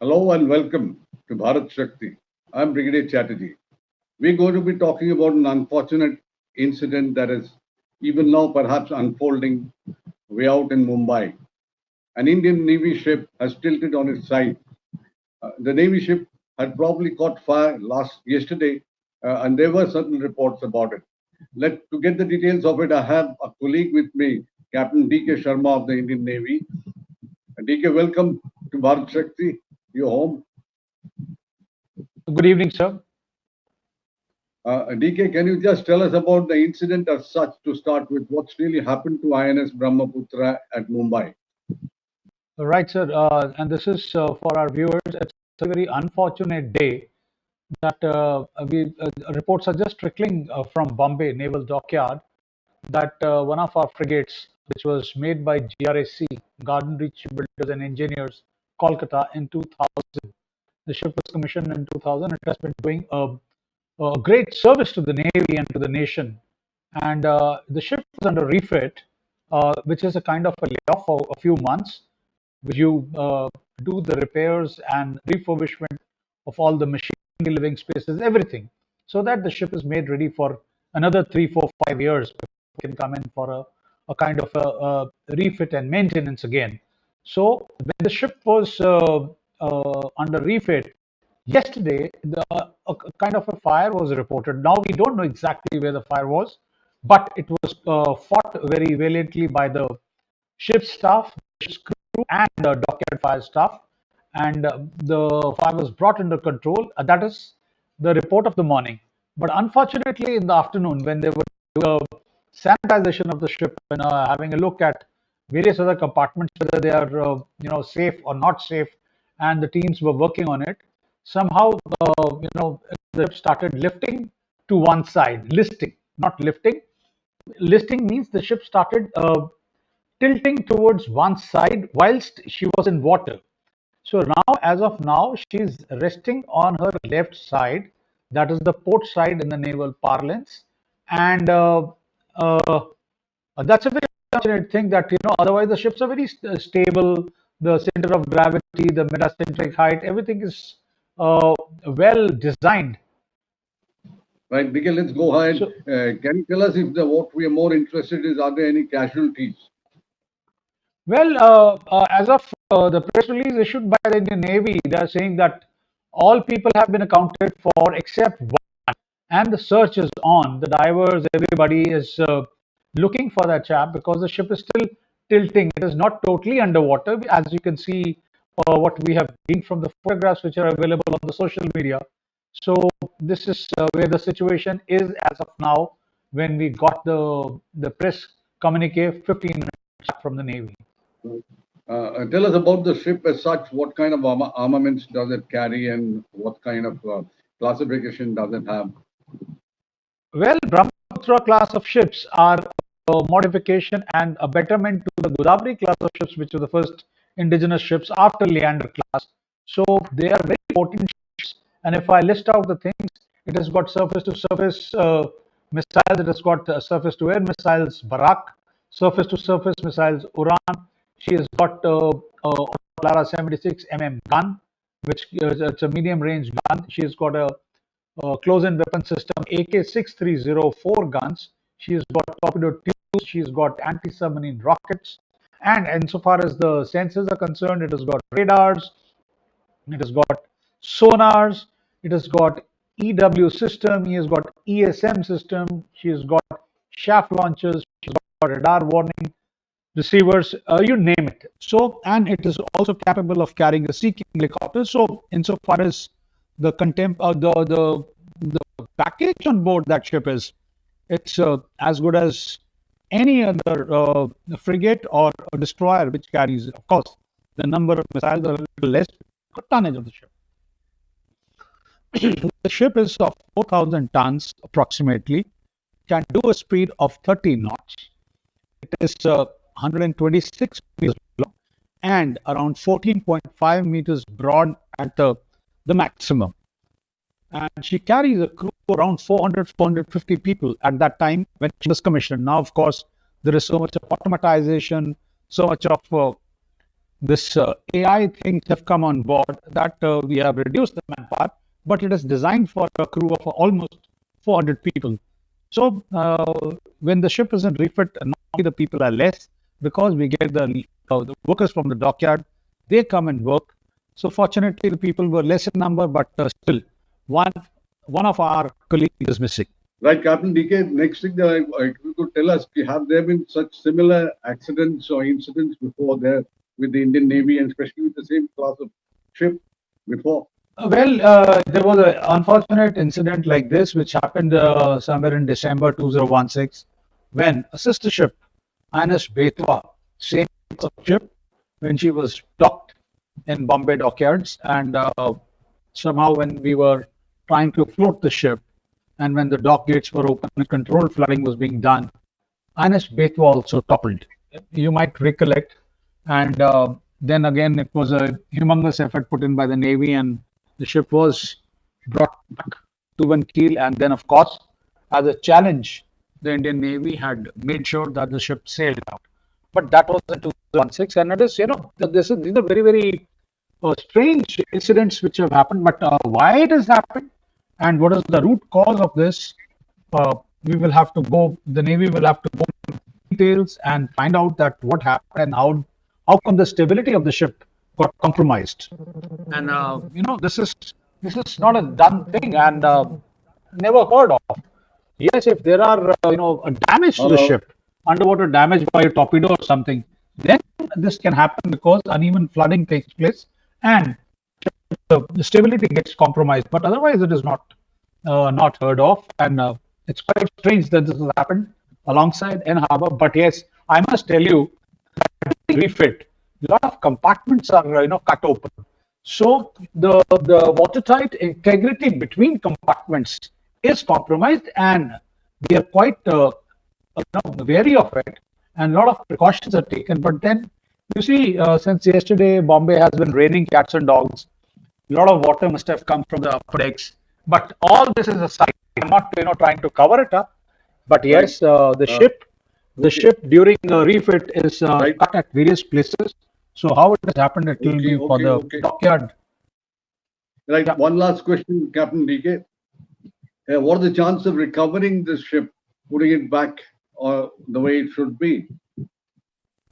Hello and welcome to Bharat Shakti. I'm Brigadier Chatterjee. We're going to be talking about an unfortunate incident that is even now perhaps unfolding way out in Mumbai. An Indian Navy ship has tilted on its side. The Navy ship had probably caught fire yesterday, and there were certain reports about it. To get the details of it, I have a colleague with me, Captain D.K. Sharma of the Indian Navy. D.K., welcome to Bharat Shakti, your home. Good evening, sir. DK, can you just tell us about the incident as such to start with? What's really happened to INS Brahmaputra at Mumbai? Right, sir. And this is for our viewers. It's a very unfortunate day that we reports are just trickling from Bombay Naval Dockyard that one of our frigates, which was made by GRAC, Garden Reach Builders and Engineers, Kolkata in 2000. The ship was commissioned in 2000. It has been doing a great service to the Navy and to the nation. And the ship was under refit, which is a kind of a layoff for a few months, where you do the repairs and refurbishment of all the machinery, living spaces, everything, so that the ship is made ready for another 3, 4, 5 years before it can come in for a kind of a refit and maintenance again. So when the ship was under refit, yesterday a kind of a fire was reported. Now we don't know exactly where the fire was, but it was fought very valiantly by the ship's staff, ship's crew, and the dockyard fire staff, and the fire was brought under control. That is the report of the morning. But unfortunately, in the afternoon, when they were doing sanitization of the ship and having a look at various other compartments, whether they are safe or not safe, and the teams were working on it, somehow the ship started lifting to one side, listing, not lifting. Listing means the ship started tilting towards one side whilst she was in water. So now, as of now, she's resting on her left side. That is the port side in the naval parlance, and uh, that's a very unfortunate thing. That otherwise the ships are very stable. The center of gravity, the metacentric height, everything is well designed. Right, DK, let's go ahead. So, Can you tell us if what we are more interested in, are there any casualties? well, as of the press release issued by the Indian Navy, they are saying that all people have been accounted for except one, and the search is on. The divers, everybody is looking for that chap because the ship is still tilting. It is not totally underwater, as you can see what we have seen from the photographs which are available on the social media. So this is where the situation is as of now when we got the press communique 15 minutes back from the Navy. Tell us about the ship as such. What kind of armaments does it carry, and what kind of classification does it have? Well, Brahmaputra class of ships are a modification and a betterment to the Godavari class of ships, which were the first indigenous ships after Leander class. So they are very potent ships. And if I list out the things, it has got surface to surface missiles, it has got surface to air missiles, Bharat, surface to surface missiles, Uran. She has got Lara 76 gun, which it's a medium range gun. She has got a close-in weapon system AK-6304 guns. She's got torpedo tubes. She's got anti-submarine rockets. And insofar as the sensors are concerned, it has got radars. It has got sonars. It has got EW system. He has got ESM system. She has got shaft launchers. She's got radar warning receivers, you name it. So, and it is also capable of carrying a Sea King helicopter. So, insofar as the the package on board that ship is, it's as good as any other frigate or a destroyer which carries, of course, the number of missiles are a little less, but tonnage of the ship. The ship is of 4,000 tons approximately, can do a speed of 30 knots. It is 126 meters long and around 14.5 meters broad at the maximum. And she carries a crew of around 400, 450 people at that time when she was commissioned. Now, of course, there is so much of automatization, so much of this AI things have come on board that we have reduced the manpower, but it is designed for a crew of almost 400 people. So when the ship is in refit, normally the people are less because we get the workers from the dockyard. They come and work. So fortunately, the people were less in number, but still, one one of our colleagues is missing. Right, Captain DK. Next thing that if you could tell us, have there been such similar accidents or incidents before there with the Indian Navy and especially with the same class of ship before? Well, there was an unfortunate incident like this, which happened somewhere in December 2016, when a sister ship, INS Betwa, same ship, when she was docked in Bombay dockyards, and somehow when we were trying to float the ship, and when the dock gates were open and controlled flooding was being done, INS Betwa also toppled. You might recollect. And then again, it was a humongous effort put in by the Navy, and the ship was brought back to one keel. And then, of course, as a challenge, the Indian Navy had made sure that the ship sailed out. But that was in 2016, and it is, these are very, very strange incidents which have happened. But why it has happened and what is the root cause of this, we will have to go. The Navy will have to go into details and find out that what happened and how come the stability of the ship got compromised. And this is not a done thing and never heard of. Yes, if there are a damage to the Hello. ship, underwater damage by a torpedo or something, then this can happen because uneven flooding takes place and the stability gets compromised. But otherwise, it is not heard of, and it's quite strange that this has happened alongside in harbor. But yes, I must tell you, refit, a lot of compartments are cut open. So the watertight integrity between compartments is compromised, and we are quite wary of it, and a lot of precautions are taken. But then you see, since yesterday, Bombay has been raining cats and dogs. A lot of water must have come from the upper decks. But all this is aside. I'm not trying to cover it up. But Right. yes, the Okay. ship during refit is Right. cut at various places. So how it has happened, it will Okay. be for Okay. the Okay. dockyard. Right. Yeah. One last question, Captain DK. What are the chances of recovering this ship, putting it back the way it should be?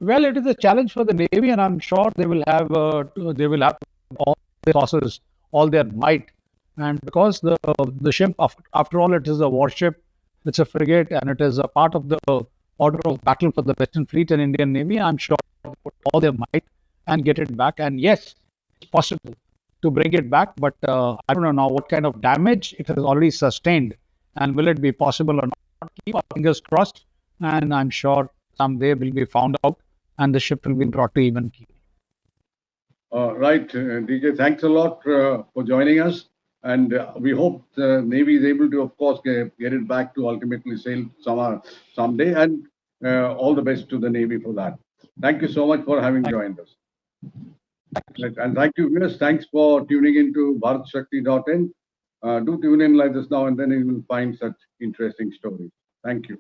Well, it is a challenge for the Navy, and I'm sure they will have all their resources, all their might, and because the ship, after all, it is a warship, it's a frigate, and it is a part of the order of battle for the Western Fleet and Indian Navy. I'm sure they put all their might and get it back. And yes, it's possible to bring it back, but I don't know now what kind of damage it has already sustained, and will it be possible or not? Keep our fingers crossed, and I'm sure someday will be found out and the ship will be brought to even keel. Right, DK. Thanks a lot for joining us, and we hope the Navy is able to, of course, get it back to ultimately sail someday. And all the best to the Navy for that. Thank you so much for having joined us. Right, and thank you, viewers. Thanks for tuning in to bharatshakti.in. Do tune in like this now and then, and you will find such interesting stories. Thank you.